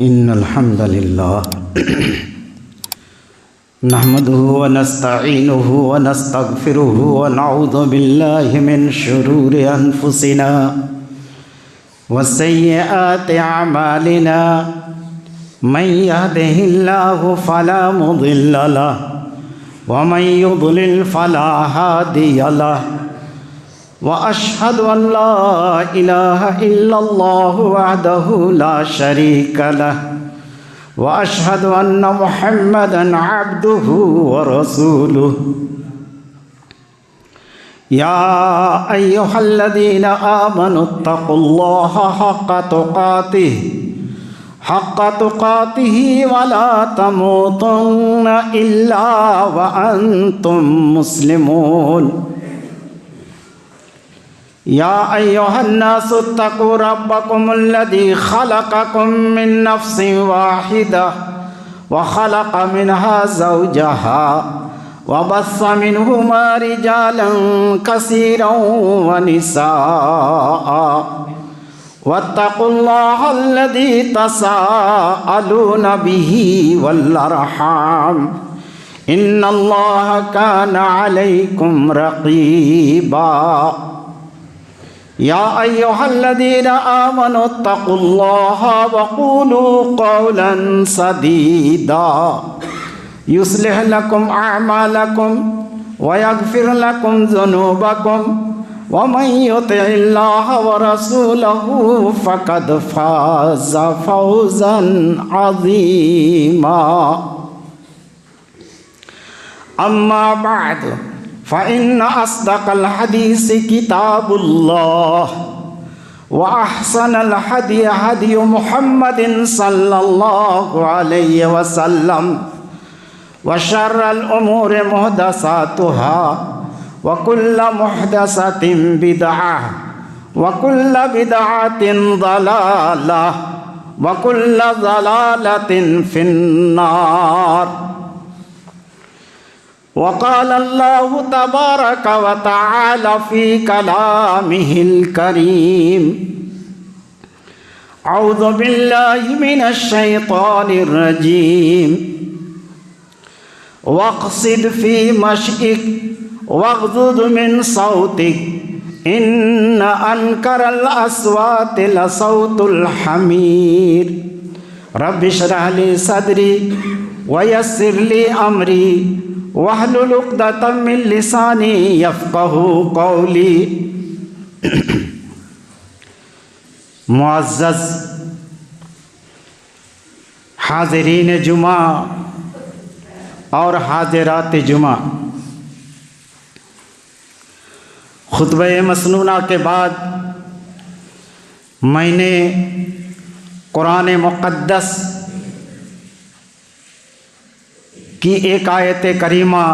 إن الحمد لله نحمده ونستعينه ونستغفره ونعوذ بالله من شرور أنفسنا وسيئات أعمالنا من يهده الله فلا مضل له ومن يضلل فلا هادي له وأشهد أن لا إله إلا الله وحده لا شريك له وأشهد أن محمدًا عبده ورسوله يا أيها الذين آمنوا اتقوا الله حق تقاته ولا تموتن إلا وأنتم مسلمون يا أيها الناس اتقوا ربكم الذي خلقكم من نفس واحدة وخلق منها زوجها وبث منهما رجالا كثيرا ونساء واتقوا الله الذي تساءلون به والأرحام إن الله كان عليكم رقيبا يا أيها الذين آمنوا اتقوا الله وقولوا قولا سديدا يصلح لكم أعمالكم ويغفر لكم ذنوبكم ومن يطع الله ورسوله فقد فاز فوزا عظيما أما بعد فإن أصدق الحديث كتاب الله وأحسن الهدي هدي محمد صلى الله عليه وسلم وشر الأمور محدثاتها وكل محدثة بدعة وكل بدعة ضلالة وكل ضلالة في النار وقال الله تبارك وتعالى في كلامه الكريم أعوذ بالله من الشيطان الرجيم واقصد في مشيك واغضض من صوتك إن أنكر الأصوات لصوت الحمير رب اشرح لي صدري ويسر لي أمري واحلل عقدۃ من لسانی یفقہوا قولی۔ معزز حاضرین جمعہ اور حاضرات جمعہ، خطبہ مسنونہ کے بعد میں نے قرآن مقدس کی ایک آیت کریمہ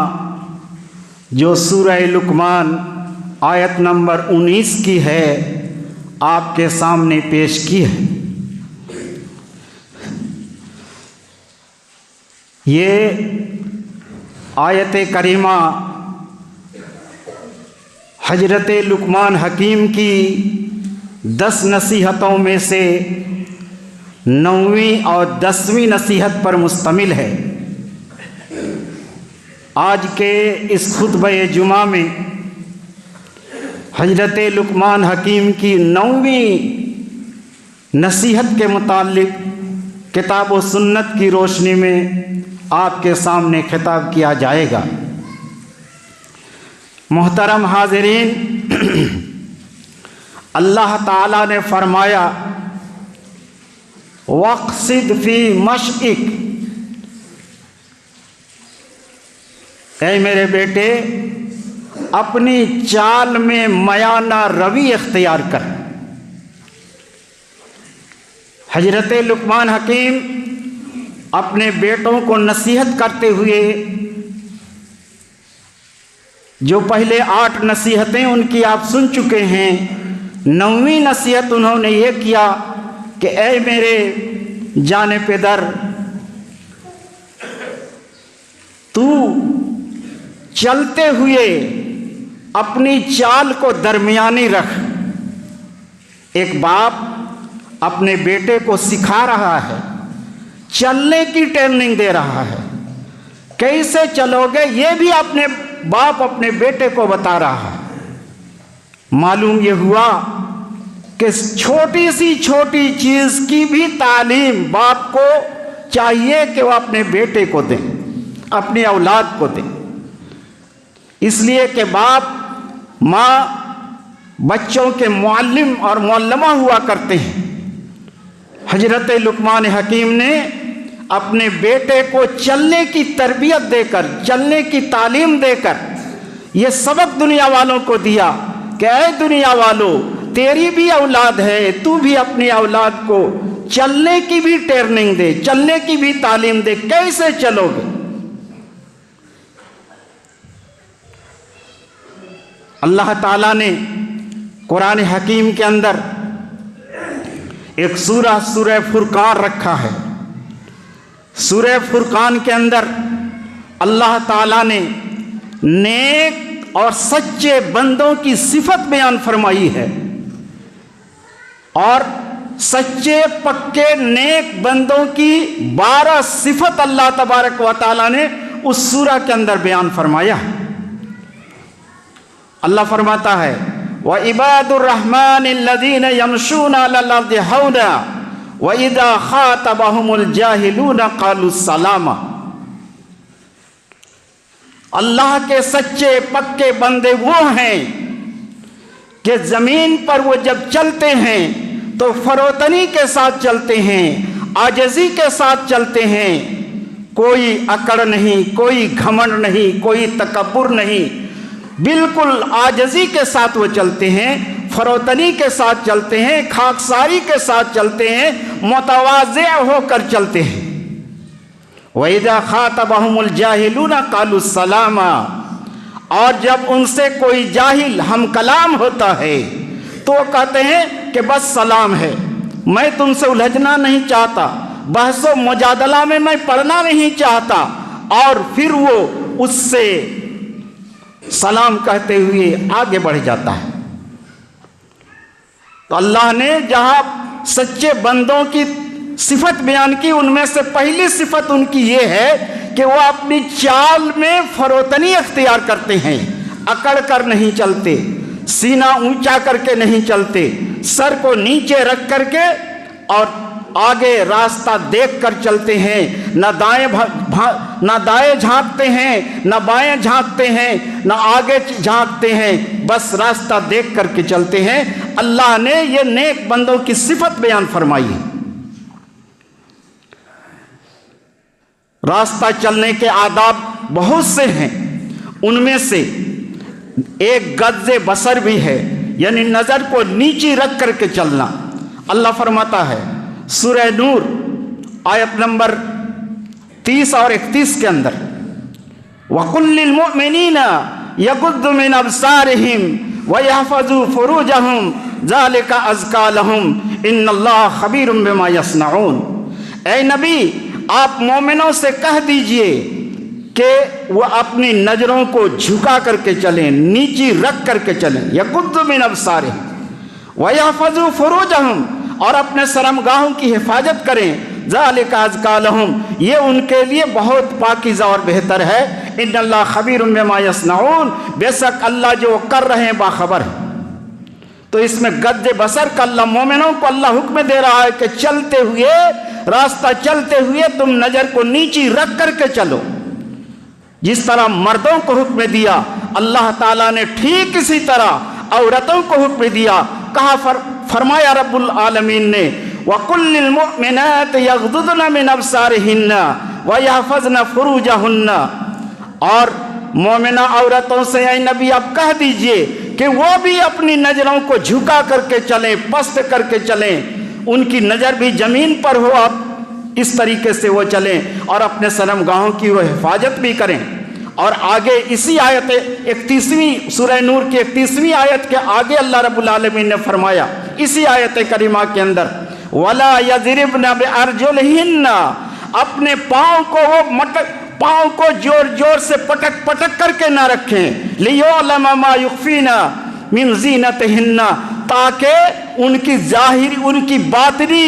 جو سورہ لقمان آیت نمبر 19 کی ہے آپ کے سامنے پیش کی ہے۔ یہ آیت کریمہ حضرت لقمان حکیم کی 10 نصیحتوں میں سے 9ویں اور 10ویں نصیحت پر مشتمل ہے۔ آج کے اس خطبہ جمعہ میں حضرت لقمان حکیم کی 9ویں نصیحت کے متعلق کتاب و سنت کی روشنی میں آپ کے سامنے خطاب کیا جائے گا۔ محترم حاضرین، اللہ تعالیٰ نے فرمایا وَاقْصِدْ فِي مَشْئِكَ، اے میرے بیٹے اپنی چال میں میانہ روی اختیار کر۔ حضرت لقمان حکیم اپنے بیٹوں کو نصیحت کرتے ہوئے جو پہلے 8 نصیحتیں ان کی آپ سن چکے ہیں، 9ویں نصیحت انہوں نے یہ کیا کہ اے میرے جان پدر، تو چلتے ہوئے اپنی چال کو درمیانی رکھ۔ ایک باپ اپنے بیٹے کو سکھا رہا ہے چلنے کی ٹریننگ دے رہا ہے. کیسے چلو گے یہ بھی اپنے باپ اپنے بیٹے کو بتا رہا ہے. معلوم یہ ہوا کہ چھوٹی سی چھوٹی چیز کی بھی تعلیم باپ کو چاہیے کہ وہ اپنے بیٹے کو دیں، اپنی اولاد کو دیں. اس لیے کہ باپ ماں بچوں کے معلم اور معلمہ ہوا کرتے ہیں. حضرت لقمان حکیم نے اپنے بیٹے کو چلنے کی تربیت دے کر، چلنے کی تعلیم دے کر یہ سبق دنیا والوں کو دیا کہ اے دنیا والوں، تیری بھی اولاد ہے، تو بھی اپنی اولاد کو چلنے کی بھی ٹریننگ دے، چلنے کی بھی تعلیم دے. کیسے چلو گے؟ اللہ تعالیٰ نے قرآن حکیم کے اندر ایک سورہ فرقان رکھا ہے. سورہ فرقان کے اندر اللہ تعالیٰ نے نیک اور سچے بندوں کی صفت بیان فرمائی ہے، اور سچے پکے نیک بندوں کی 12 صفت اللہ تبارک و تعالیٰ نے اس سورہ کے اندر بیان فرمایا. اللہ فرماتا ہے وَعِبَادُ الرَّحْمَنِ الَّذِينَ يَمْشُونَ عَلَى الْأَرْضِ هَوْنًا وَإِذَا خَاطَبَهُمُ الْجَاهِلُونَ قَالُوا السَّلَامَ. اللہ کے سچے پکے بندے وہ ہیں کہ زمین پر وہ جب چلتے ہیں تو فروتنی کے ساتھ چلتے ہیں، عاجزی کے ساتھ چلتے ہیں. کوئی اکڑ نہیں، کوئی گھمنڈ نہیں، کوئی تکبر نہیں، بالکل عاجزی کے ساتھ وہ چلتے ہیں، فروتنی کے ساتھ چلتے ہیں، خاکساری کے ساتھ چلتے ہیں، متواضع ہو کر چلتے ہیں. وَإِذَا خَاطَبَهُمُ الْجَاهِلُونَ قَالُوا السَّلَامَ. اور جب ان سے کوئی جاہل ہم کلام ہوتا ہے تو وہ کہتے ہیں کہ بس سلام ہے، میں تم سے الجھنا نہیں چاہتا، بحث و مجادلہ میں میں پڑھنا نہیں چاہتا. اور پھر وہ اس سے سلام کہتے ہوئے آگے بڑھ جاتا ہے. تو اللہ نے جہاں سچے بندوں کی صفت بیان کی، ان میں سے پہلی صفت ان کی یہ ہے کہ وہ اپنی چال میں فروتنی اختیار کرتے ہیں، اکڑ کر نہیں چلتے، سینہ اونچا کر کے نہیں چلتے، سر کو نیچے رکھ کر کے اور آگے راستہ دیکھ کر چلتے ہیں. نہ دائیں جھانکتے ہیں، نہ بائیں جھانکتے ہیں، نہ آگے جھانکتے ہیں، بس راستہ دیکھ کر کے چلتے ہیں. اللہ نے یہ نیک بندوں کی صفت بیان فرمائی ہے. راستہ چلنے کے آداب بہت سے ہیں، ان میں سے ایک غض بصر بھی ہے، یعنی نظر کو نیچی رکھ کر کے چلنا. اللہ فرماتا ہے سورہ نور آیت نمبر 30 اور 31 کے اندر وَقُلْ لِلْمُؤْمِنِينَ يَغُضُّوا مِنْ أَبْصَارِهِمْ وَيَحْفَظُوا فُرُوجَهُمْ ذَلِكَ أَزْكَىٰ لَهُمْ إِنَّ اللَّهَ خَبِيرٌ بِمَا يَصْنَعُونَ. اے نبی، آپ مومنوں سے کہہ دیجئے کہ وہ اپنی نظروں کو جھکا کر کے چلیں، نیچی رکھ کر کے چلیں. يَغُضُّوا مِنْ أَبْصَارِهِمْ وَيَحْفَظُوا فُرُوجَهُمْ، اور اپنے شرمگاہوں کی حفاظت کریں. ذالک ازکیٰ لہم، یہ ان کے لیے بہت پاکیزہ اور بہتر ہے. ان اللہ خبیر بما یصنعون، بے شک اللہ جو کر رہے ہیں باخبر ہے. تو اس میں غض بصر کا اللہ مومنوں کو اللہ حکم دے رہا ہے کہ چلتے ہوئے، راستہ چلتے ہوئے تم نظر کو نیچی رکھ کر کے چلو. جس طرح مردوں کو حکم دیا اللہ تعالیٰ نے ٹھیک اسی طرح عورتوں کو حکم دیا. کہا فرمایا رب العالمین نے وَقُلْ لِلْمُؤْمِنَاتِ يَغْضُضْنَ مِنْ أَبْصَارِهِنَّ وَيَحْفَظْنَ فُرُوجَهُنَّ. اور مومنہ عورتوں سے اے نبی آپ کہہ دیجئے کہ وہ بھی اپنی نظروں کو جھکا کر کے چلیں، پست کر کے چلیں، ان کی نظر بھی زمین پر ہو، آپ اس طریقے سے وہ چلیں اور اپنے شرمگاہوں کی وہ حفاظت بھی کریں. اور آگے اسی آیت 31ویں سورہ نور کی 31ویں آیت کے آگے اللہ رب العالمین نے فرمایا اسی آیت کریمہ کے اندر وَلَا يَضْرِبْنَ بِأَرْجُلِهِنَّ، اپنے پاؤں کو زور زور سے پٹک پٹک کر کے نہ رکھیں. لِيُعْلَمَ مَا يُخْفِينَ مِنْ زِينَتِهِنَّ، تاکہ ان کی ظاہری، ان کی باطنی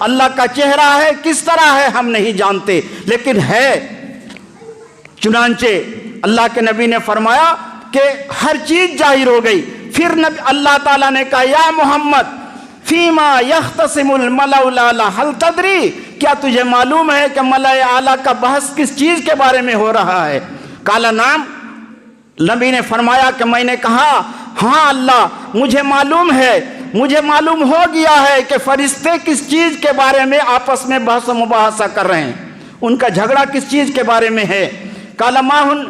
اللہ کا چہرہ ہے کس طرح ہے ہم نہیں جانتے، لیکن ہے۔ چنانچہ اللہ کے نبی نے فرمایا کہ ہر چیز ظاہر ہو گئی۔ پھر اللہ تعالیٰ نے کہا یا محمد فیما یختصم الملأ الاعلی هل تدری، کیا تجھے معلوم ہے کہ ملأ اعلیٰ کا بحث کس چیز کے بارے میں ہو رہا ہے؟ قال نعم، نبی نے فرمایا کہ میں نے کہا ہاں اللہ مجھے معلوم ہے، مجھے معلوم ہو گیا ہے کہ فرشتے کس چیز کے بارے میں آپس میں بحث و مباحثہ کر رہے ہیں، ان کا جھگڑا کس چیز کے بارے میں ہے۔ قال ما ہن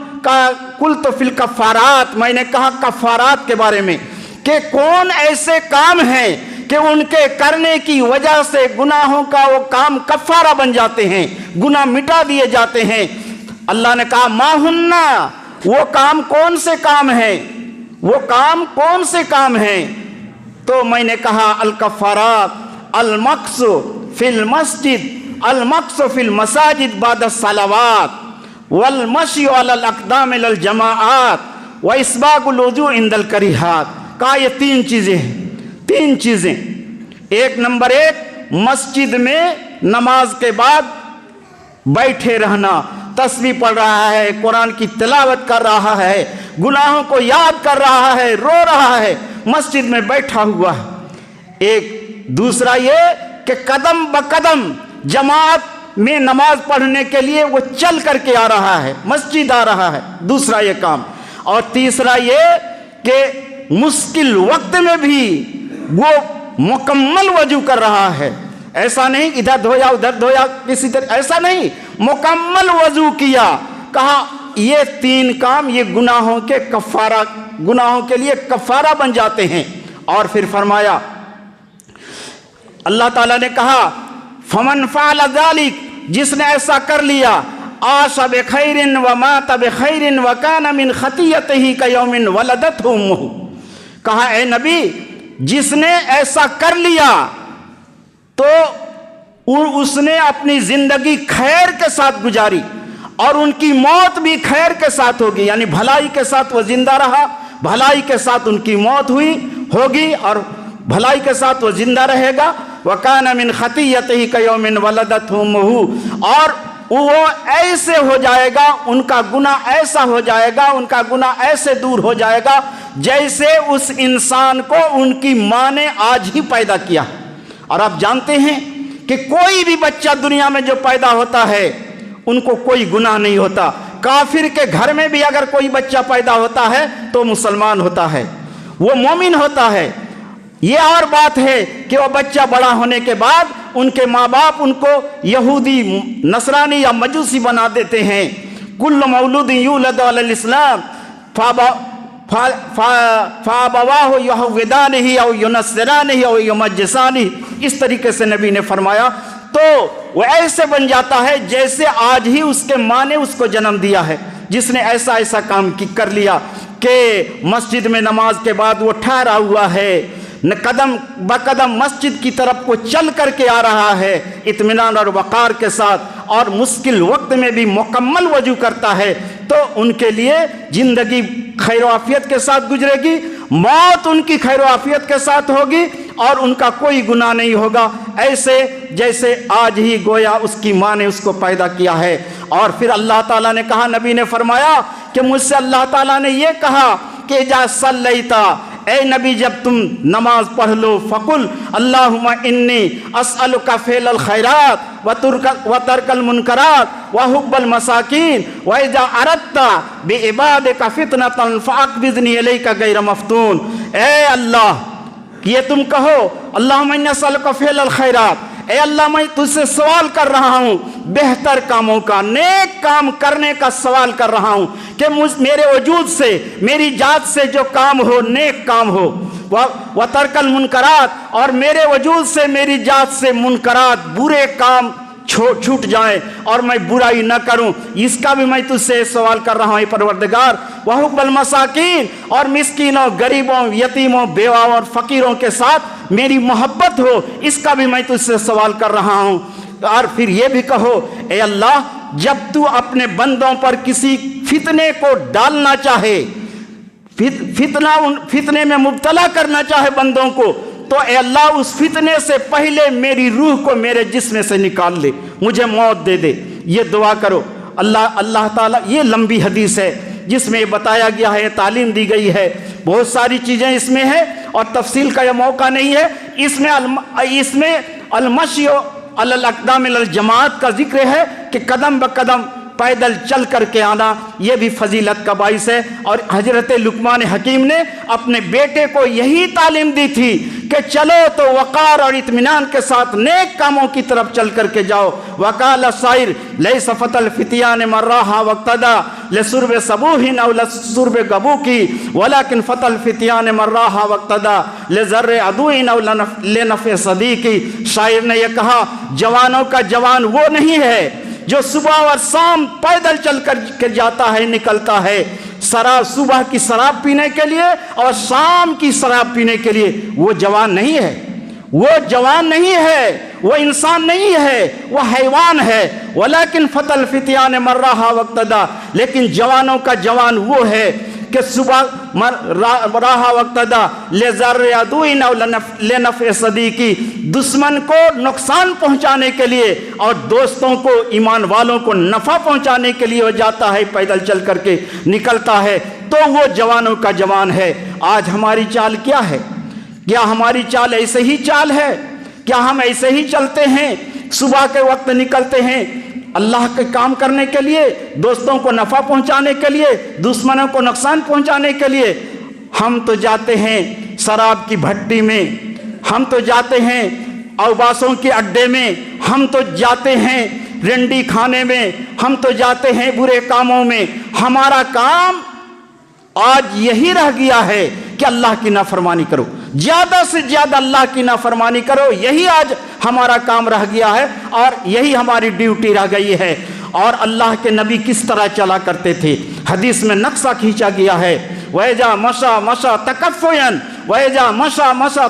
قلت فی الکفارات، میں نے کہا کفارات کے بارے میں کہ کون ایسے کام ہیں کہ ان کے کرنے کی وجہ سے گناہوں کا وہ کام کفارہ بن جاتے ہیں، گناہ مٹا دیے جاتے ہیں۔ اللہ نے کہا ما ہننا، وہ کام کون سے کام ہیں، وہ کام کون سے کام ہیں؟ تو میں نے کہا الکفارات المکث فی المسجد، المکث فی المساجد بعد الصلوات، والمشی علی الاقدام الی الجماعات، واسباغ الوضوء عند الکریہات۔ کہا یہ تین چیزیں ہیں، تین چیزیں۔ ایک نمبر ایک، مسجد میں نماز کے بعد بیٹھے رہنا، تسبیح پڑھ رہا ہے، قرآن کی تلاوت کر رہا ہے، گناہوں کو یاد کر رہا ہے، رو رہا ہے، مسجد میں بیٹھا ہوا ہے۔ ایک دوسرا یہ کہ قدم بقدم جماعت میں نماز پڑھنے کے لیے وہ چل کر کے آ رہا ہے، مسجد آ رہا ہے، دوسرا یہ کام۔ اور تیسرا یہ کہ مشکل وقت میں بھی وہ مکمل وضو کر رہا ہے، ایسا نہیں ادھر دھویا ادھر دھویا کسی طرح، ایسا نہیں، مکمل وضو کیا۔ کہا یہ تین کام یہ گناہوں کے کفارہ، گناہوں کے لیے کفارہ بن جاتے ہیں۔ اور پھر فرمایا اللہ تعالیٰ نے کہا فمن فعل ذلک، جس نے ایسا کر لیا، عاش بخیر ومات بخیر وکان من خطیئتہ کیوم ولدتہ امہ۔ کہا اے نبی جس نے ایسا کر لیا تو اس نے اپنی زندگی خیر کے ساتھ گزاری اور ان کی موت بھی خیر کے ساتھ ہوگی، یعنی بھلائی کے ساتھ وہ زندہ رہا، بھلائی کے ساتھ ان کی موت ہوگی اور بھلائی کے ساتھ وہ زندہ رہے گا۔ وَكَانَ مِنْ خَطِيَّتِهِ كَيَوْمٍ وَلَدَتْهُ أُمُّهُ، اور وہ ایسے ہو جائے گا، ان کا گناہ ایسا ہو جائے گا، ان کا گناہ ایسے دور ہو جائے گا جیسے اس انسان کو ان کی ماں نے آج ہی پیدا کیا۔ اور آپ جانتے ہیں کہ کوئی بھی بچہ دنیا میں جو پیدا ہوتا ہے ان کو کوئی گناہ نہیں ہوتا۔ کافر کے گھر میں بھی اگر کوئی بچہ پیدا ہوتا ہے تو مسلمان ہوتا ہے، وہ مومن ہوتا ہے۔ یہ اور بات ہے کہ وہ بچہ بڑا ہونے کے بعد ان کے ماں باپ ان کو یہودی، نصرانی یا مجوسی بنا دیتے ہیں۔ کل مولود یولد علی الاسلام فابواہ یہودانہ او ینصرانہ او یمجسانہ، اس طریقے سے نبی نے فرمایا۔ تو وہ ایسے بن جاتا ہے جیسے آج ہی اس کے ماں نے اس کو جنم دیا ہے، جس نے ایسا ایسا کام کر لیا کہ مسجد میں نماز کے بعد وہ ٹھہرا ہوا ہے، قدم بقدم مسجد کی طرف کو چل کر کے آ رہا ہے اطمینان اور وقار کے ساتھ، اور مشکل وقت میں بھی مکمل وضو کرتا ہے، تو ان کے لیے زندگی خیر و عافیت کے ساتھ گزرے گی، موت ان کی خیر و عافیت کے ساتھ ہوگی، اور ان کا کوئی گناہ نہیں ہوگا، ایسے جیسے آج ہی گویا اس کی ماں نے اس کو پیدا کیا ہے۔ اور پھر اللہ تعالیٰ نے کہا، نبی نے فرمایا کہ مجھ سے اللہ تعالیٰ نے یہ کہا کہ اذا صلیتا، اے نبی جب تم نماز پڑھ لو، فقل اللہم انی اسألک فعل الخیرات وترک المنکرات وحب المساکین واذا اردت بعبادک فتنۃ فاقبضنی الیک غیر مفتون۔ اے اللہ، یہ تم کہو اللہم انی اسألک فعل الخیرات، اے اللہ میں تجھ سے سوال کر رہا ہوں بہتر کاموں کا، نیک کام کرنے کا سوال کر رہا ہوں کہ میرے وجود سے، میری ذات سے جو کام ہو نیک کام ہو، وترک المنکرات، اور میرے وجود سے، میری ذات سے منکرات، برے کام چھوٹ جائیں اور میں برائی نہ کروں، اس کا بھی میں تجھ سے سوال کر رہا ہوں اے پروردگار۔ وحب المساکین، اور مسکینوں، غریبوں، یتیموں، بیواؤں اور فقیروں کے ساتھ میری محبت ہو، اس کا بھی میں تجھ سے سوال کر رہا ہوں۔ اور پھر یہ بھی کہو اے اللہ، جب تو اپنے بندوں پر کسی فتنے کو ڈالنا چاہے، فتنے میں مبتلا کرنا چاہے بندوں کو، تو اے اللہ اس فتنے سے پہلے میری روح کو میرے جسم سے نکال لے، مجھے موت دے دے۔ یہ دعا کرو۔ اللہ تعالیٰ، یہ لمبی حدیث ہے جس میں بتایا گیا ہے، تعلیم دی گئی ہے، بہت ساری چیزیں اس میں ہیں اور تفصیل کا یہ موقع نہیں ہے۔ اس میں المشی علی الاقدام الی الجماعت کا ذکر ہے کہ قدم بقدم پیدل چل کر کے آنا، یہ بھی فضیلت کا باعث ہے۔ اور حضرت لقمان حکیم نے اپنے بیٹے کو یہی تعلیم دی تھی کہ چلو تو وقار اور اطمینان کے ساتھ نیک کاموں کی طرف چل کر کے جاؤ۔ وقال الشاعر لیس فتى الفتيان من راح واقتدى لشرب صبوح او لشرب غبوك ولكن فتى الفتيان من راح واقتدى لزر عدو او لنفع صديق۔ شاعر نے یہ کہا، جوانوں کا جوان وہ نہیں ہے جو صبح اور شام پیدل چل کر کے جاتا ہے، نکلتا ہے صبح کی شراب پینے کے لیے اور شام کی شراب پینے کے لیے، وہ جوان نہیں ہے، وہ جوان نہیں ہے، وہ انسان نہیں ہے، وہ حیوان ہے۔ ولیکن فتى الفتيان من راح واقتدى، لیکن جوانوں کا جوان وہ ہے کہ صبح راہ وقتدا لزر عدو او لنفع صدیقی، دشمن کو نقصان پہنچانے کے لیے اور دوستوں کو، ایمان والوں کو نفع پہنچانے کے لیے وہ جاتا ہے، پیدل چل کر کے نکلتا ہے، تو وہ جوانوں کا جوان ہے۔ آج ہماری چال کیا ہے؟ کیا ہماری چال ایسے ہی چال ہے؟ کیا ہم ایسے ہی چلتے ہیں؟ صبح کے وقت نکلتے ہیں اللہ کے کام کرنے کے لیے، دوستوں کو نفع پہنچانے کے لیے، دشمنوں کو نقصان پہنچانے کے لیے؟ ہم تو جاتے ہیں شراب کی بھٹی میں، ہم تو جاتے ہیں اوباسوں کے اڈے میں، ہم تو جاتے ہیں رنڈی کھانے میں، ہم تو جاتے ہیں برے کاموں میں۔ ہمارا کام آج یہی رہ گیا ہے کہ اللہ کی نافرمانی کرو، زیادہ سے زیادہ اللہ کی نافرمانی کرو، یہی آج ہمارا کام رہ گیا ہے اور یہی ہماری ڈیوٹی رہ گئی ہے۔ اور اللہ کے نبی کس طرح چلا کرتے تھے؟ حدیث میں نقشہ کھینچا گیا ہے، وَإِذَا مَشَى مَشَى تَكَفُّيًا وَإِذَا مَشَى مَشَى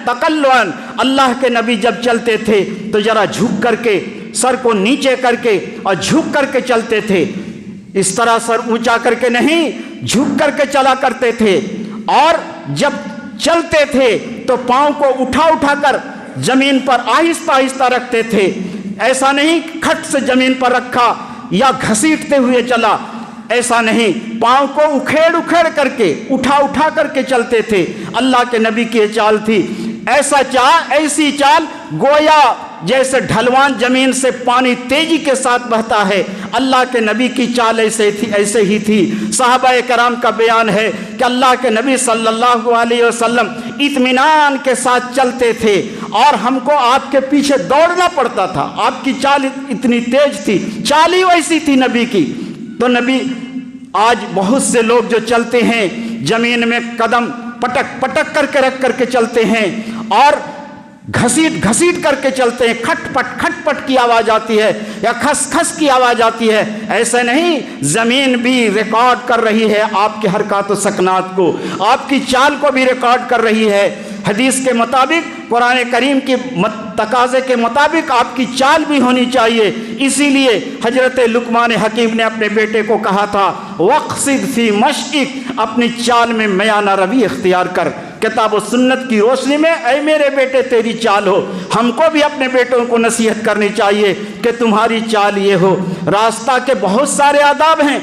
تَقَلُّعًا۔ اللہ کے نبی جب چلتے تھے تو ذرا جھک کر کے، سر کو نیچے کر کے اور جھک کر کے چلتے تھے، اس طرح سر اونچا کر کے نہیں، جھک کر کے چلا کرتے تھے۔ اور جب چلتے تھے تو پاؤں کو اٹھا اٹھا کر زمین پر آہستہ آہستہ رکھتے تھے، ایسا نہیں کھٹ سے زمین پر رکھا یا گھسیٹتے ہوئے چلا، ایسا نہیں، پاؤں کو اکھیڑ اکھیڑ کر کے، اٹھا اٹھا کر کے چلتے تھے۔ اللہ کے نبی کی چال تھی، ایسی چال گویا جیسے ڈھلوان زمین سے پانی تیزی کے ساتھ بہتا ہے، اللہ کے نبی کی چال ایسے ہی تھی۔ صحابہ کرام کا بیان ہے کہ اللہ کے نبی صلی اللہ علیہ وسلم اطمینان کے ساتھ چلتے تھے اور ہم کو آپ کے پیچھے دوڑنا پڑتا تھا، آپ کی چال اتنی تیز تھی، چال ہی ویسی تھی نبی کی۔ تو نبی، آج بہت سے لوگ جو چلتے ہیں زمین میں قدم پٹک پٹک کر کے رکھ کر کے چلتے ہیں اور گھسیٹ گھسیٹ کر کے چلتے ہیں، کھٹ پٹ کی آواز آتی ہے یا کھس کھس کی آواز آتی ہے، ایسے نہیں، زمین بھی ریکارڈ کر رہی ہے آپ کے حرکات و سکنات کو، آپ کی چال کو بھی ریکارڈ کر رہی ہے۔ حدیث کے مطابق، قرآن کریم کے تقاضے کے مطابق آپ کی چال بھی ہونی چاہیے۔ اسی لیے حضرت لقمان حکیم نے اپنے بیٹے کو کہا تھا، وَاقْصِدْ فِي مَشْئِكَ، اپنی چال میں میانہ روی اختیار کر۔ کتاب و سنت کی روشنی میں اے میرے بیٹے تیری چال ہو۔ ہم کو بھی اپنے بیٹوں کو نصیحت کرنی چاہیے کہ تمہاری چال یہ ہو۔ راستہ کے بہت سارے آداب ہیں،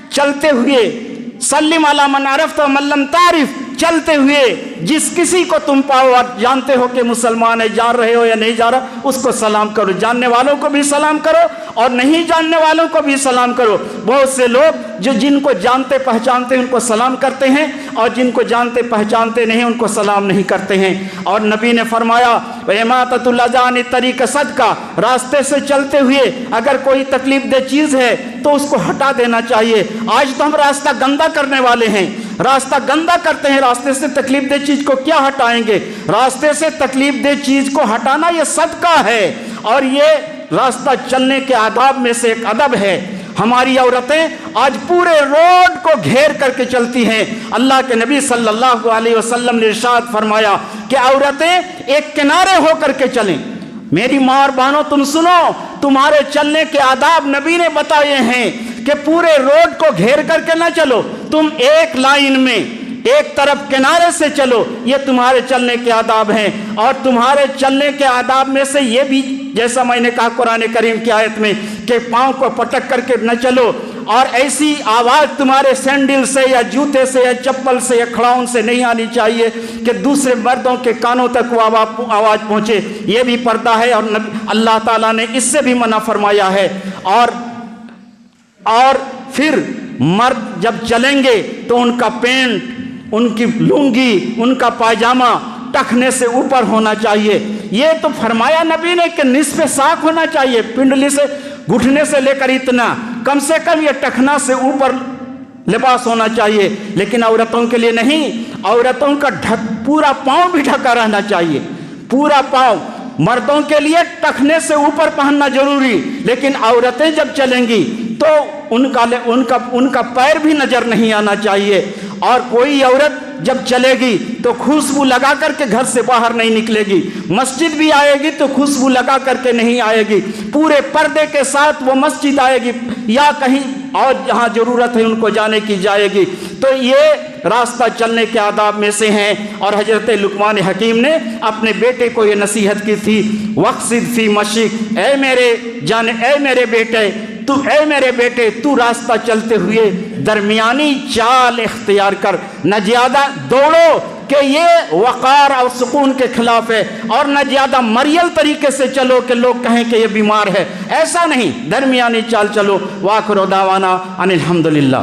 چلتے ہوئے سلم علی من عرفت ومن لم تعرف، چلتے ہوئے جس کسی کو تم پاؤ اور جانتے ہو کہ مسلمان ہے، جان رہے ہو یا نہیں جان رہا، اس کو سلام کرو، جاننے والوں کو بھی سلام کرو اور نہیں جاننے والوں کو بھی سلام کرو۔ بہت سے لوگ جو جن کو جانتے پہچانتے ہیں ان کو سلام کرتے ہیں اور جن کو جانتے پہچانتے نہیں ان کو سلام نہیں کرتے ہیں۔ اور نبی نے فرمایا، وَإِمَاطَةُ الْأَذَىٰ عَنِ الطَّرِيقِ صَدْقَةٌ، راستے سے چلتے ہوئے اگر کوئی تکلیف دہ چیز ہے تو اس کو ہٹا دینا چاہیے۔ آج تو ہم راستہ گندا کرنے والے ہیں، راستہ گندا کرتے ہیں، راستے سے تکلیف دہ چیز کو کیا ہٹائیں گے؟ راستے سے تکلیف دہ چیز کو ہٹانا یہ صدقہ ہے اور یہ راستہ چلنے کے آداب میں سے ایک ادب ہے۔ ہماری عورتیں آج پورے روڈ کو گھیر کر کے چلتی ہیں۔ اللہ کے نبی صلی اللہ علیہ وسلم نے ارشاد فرمایا کہ عورتیں ایک کنارے ہو کر کے چلیں۔ میری ماں اور بہنوں تم سنو، تمہارے چلنے کے آداب نبی نے بتائے ہیں کہ پورے روڈ کو گھیر کر کے نہ چلو، تم ایک لائن میں ایک طرف کنارے سے چلو، یہ تمہارے چلنے کے آداب ہیں۔ اور تمہارے چلنے کے آداب میں سے یہ بھی، جیسا میں نے کہا قرآن کریم کی آیت میں، کہ پاؤں کو پٹک کر کے نہ چلو، اور ایسی آواز تمہارے سینڈل سے یا جوتے سے یا چپل سے یا کھڑاؤن سے نہیں آنی چاہیے کہ دوسرے مردوں کے کانوں تک وہ آواز پہنچے، یہ بھی پردہ ہے، اور اللہ تعالیٰ نے اس سے بھی منع فرمایا ہے۔ اور پھر مرد جب چلیں گے تو ان کا پینٹ، ان کی لنگی، ان کا پاجامہ ٹخنے سے اوپر ہونا چاہیے۔ یہ تو فرمایا نبی نے کہ نصف ساق ہونا چاہیے، پنڈلی سے، گھٹنے سے لے کر اتنا، کم سے کم یہ ٹخنا سے اوپر لباس ہونا چاہیے۔ لیکن عورتوں کے لیے نہیں، عورتوں کا پورا پاؤں بھی ڈھکا رہنا چاہیے، پورا پاؤں۔ مردوں کے لیے ٹخنے سے اوپر پہننا ضروری، لیکن عورتیں جب چلیں گی تو ان کا پیر بھی نظر نہیں آنا چاہیے۔ اور کوئی عورت جب چلے گی تو خوشبو لگا کر کے گھر سے باہر نہیں نکلے گی، مسجد بھی آئے گی تو خوشبو لگا کر کے نہیں آئے گی، پورے پردے کے ساتھ وہ مسجد آئے گی یا کہیں اور جہاں ضرورت ہے ان کو جانے کی جائے گی۔ تو یہ راستہ چلنے کے آداب میں سے ہیں۔ اور حضرت لقمان حکیم نے اپنے بیٹے کو یہ نصیحت کی تھی، وقصد فی مشیک، اے میرے بیٹے تو راستہ چلتے ہوئے درمیانی چال اختیار کر، نہ زیادہ دوڑو کہ یہ وقار اور سکون کے خلاف ہے، اور نہ زیادہ مریل طریقے سے چلو کہ لوگ کہیں کہ یہ بیمار ہے، ایسا نہیں، درمیانی چال چلو۔ وآخر دعوانا ان الحمدللہ۔